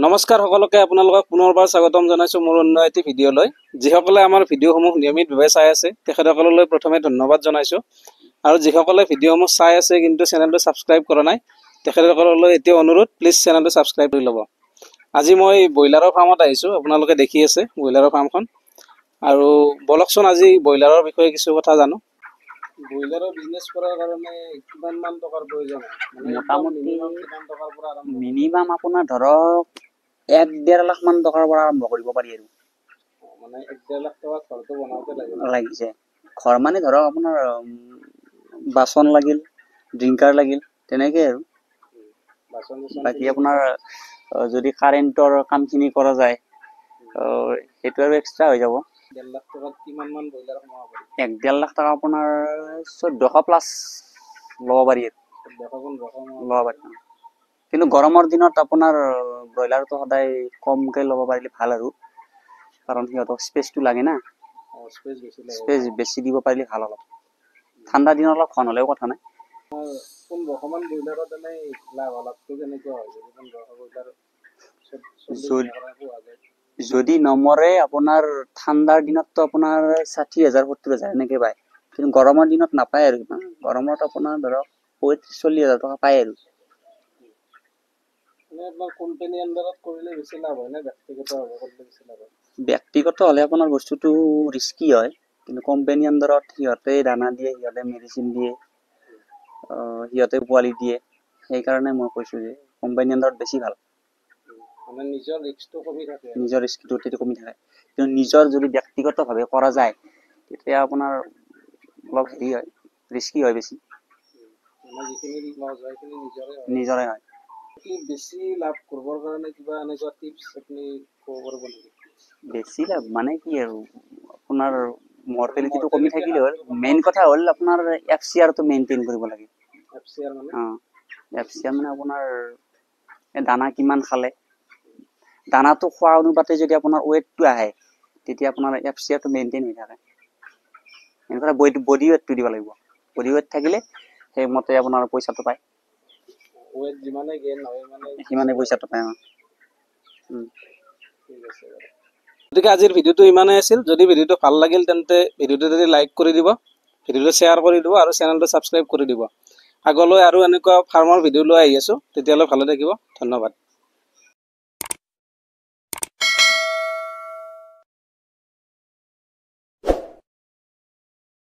নমস্কাৰ সকলোকে আপোনালোকক পুনৰবাৰ স্বাগতম জনাইছো মোৰ অন্য এটি ভিডিঅ'লৈ যিসকলে আমাৰ ভিডিঅ'সমূহ নিয়মিতভাৱে চাই আছে তেখেতসকললৈ প্ৰথমে ধন্যবাদ জনাইছো আৰু যিসকলে ভিডিঅ'সমূহ চাই আছে কিন্তু চেনেলটো সাবস্ক্ৰাইব কৰা নাই তেখেতসকললৈ এটি অনুৰোধ প্লিজ চেনেলটো সাবস্ক্ৰাইব কৰি ল'ব। আজি মই ব্ৰইলাৰৰ ফাৰ্মত আহিছো, আপোনালোকে দেখি আছে ব্ৰইলাৰৰ ফাৰ্মখন আৰু বলকচোন আজি ব্ৰইলাৰৰ বিষয়ে কিছু কথা জানো। ব্ৰইলাৰৰ বিজনেছ কৰাৰ কাৰণে কিমান মান টকাৰ প্ৰয়োজন হয়? মোটামুটি মিনিমাম আপোনাৰ ধৰক 1.5 লাখ মান টকাৰ পৰা আৰম্ভ কৰিব পাৰি আৰু মানে 1.5 লাখ টকা ঘৰটো বনাওঁতে লাগিছে। ঘৰ মানে ধৰক আপোনাৰ বাচন লাগিল, ড্ৰিংকাৰ লাগিল, তেনেকে আৰু বাকী আপোনাৰ যদি কাৰেণ্টৰ কামখিনি কৰা যায় সেইটো আৰু এক্সট্ৰা হৈ যাব। 1.5 লাখ টকাত কিমান মান ব্ৰইলাৰ কমাব পাৰি? 1.5 লাখ টকা আপোনাৰ 1400 প্লাছ ল'ব পাৰি আৰু ল'ব পাৰি। কিন্তু গৰমৰ দিনত আপোনাৰ ব্ৰইলাৰটো সদায় কমকে ল'ব পাৰিলে ভাল আৰু কাৰণ সিহঁতক স্পেচটো লাগে না, স্পেচ বেছি দিব পাৰিলে ভাল। অলপ ঠাণ্ডা দিনত অলপ ঘন হ'লেও কথা নাই। বৰ্তমান ব্ৰইলাৰত এনেই লাভটো কেনেকুৱা হয়? যদি নমৰে আপোনাৰ ঠাণ্ডাৰ দিনততো আপোনাৰ 60,000 70,000 এনেকে পায়, কিন্তু গৰমৰ দিনত নাপায় আৰু গৰমত আপোনাৰ ধৰক 35-40,000 টকা পায় আৰু কোম্পানী আন্ডাৰত কৰিলে বেছি লাভ হয় না ব্যক্তিগতভাৱে কৰিলে বেছি লাভ হয়? ব্যক্তিগত হ'লে আপোনাৰ বস্তুটো ৰিস্কি হয়, কিন্তু কোম্পানী আন্ডাৰত সিহঁতে দানা দিয়ে, সিহঁতে মেডিচিন দিয়ে, সিহঁতে পোৱালি দিয়ে, সেইকাৰণে মই কৈছোঁ যে কোম্পানী আন্ডাৰত বেছি ভাল। মানে নিজৰ ৰিস্কটো কমি থাকে, নিজৰ ৰিস্কটো তেতিয়া কমি থাকে। কিন্তু নিজৰ যদি ব্যক্তিগতভাৱে কৰা যায় তেতিয়া আপোনাৰ অলপ হেৰি হয়, ৰিস্কি হয় বেছি। নিজৰে হয়। বেছি লাভ কৰিবৰ কাৰণে কিবা এনেকুৱা টিপছ আপুনি ক'ব পাৰিব নেকি? বেছি লাভ মানে কি আৰু আপোনাৰ মৰ্টেলিটিটো কমি থাকিলে হ'ল। মেইন কথা হ'ল আপোনাৰ FCRটো মেইনটেইন কৰিব লাগে। FCR মানে FCR মানে আপোনাৰ দানা কিমান খালে, দানাটো খোৱা অনুপাতে যদি আপোনাৰ ৱেটটো আহে তেতিয়া আপোনাৰ FCRটো মেইনটেইন হৈ থাকে। এনেকুৱা বডি ৱেটটো দিব লাগিব। বডি ৱেট থাকিলে সেইমতে আপোনাৰ পইচাটো পায়। ৱেট যিমানে গেইন হয় মানে সিমানে পইচাটো পায়। ঠিক আছে। গতিকে আজিৰ ভিডিঅ'টো ইমানেই আছিল। যদি ভিডিঅ'টো ভাল লাগিল তেন্তে ভিডিঅ'টো যদি লাইক কৰি দিব, ভিডিঅ'টো শ্বেয়াৰ কৰি দিব আৰু চেনেলটো ছাবস্ক্ৰাইব কৰি দিব। আগলৈ আৰু এনেকুৱা ফাৰ্মৰ ভিডিঅ' লৈ আহি আছোঁ, তেতিয়ালৈ ভালে থাকিব। ধন্যবাদ।